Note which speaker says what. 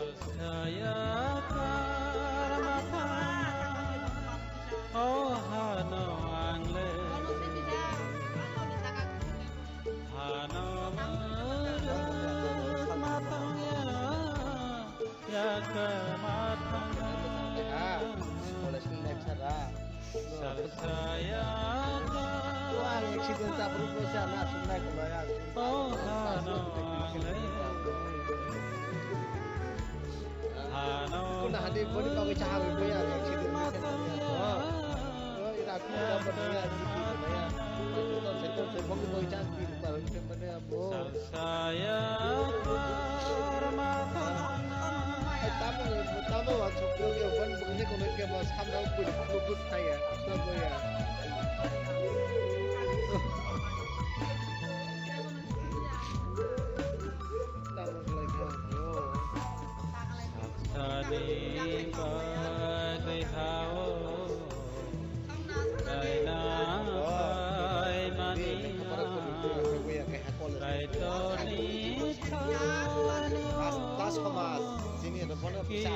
Speaker 1: Saya karmata oh hano angle hano matangnya ya kematangnya
Speaker 2: oleh snack sara
Speaker 1: saya
Speaker 2: wah eksiden tak perlu sana snack bayar
Speaker 1: oh hano
Speaker 2: kuna hadi bodi bagai cahar itu ya eksiden oh iraku dapat dia sedikit ya itu setor sebab itu cantik kalau kepada bo
Speaker 1: saya permata
Speaker 2: tapi tahu tuh waktu itu ban begini kalau dia mau sampai fokus saya so ya
Speaker 1: Tadi bagai hawa Raina mani Raitoni
Speaker 2: tas kemas sini ada mana bisa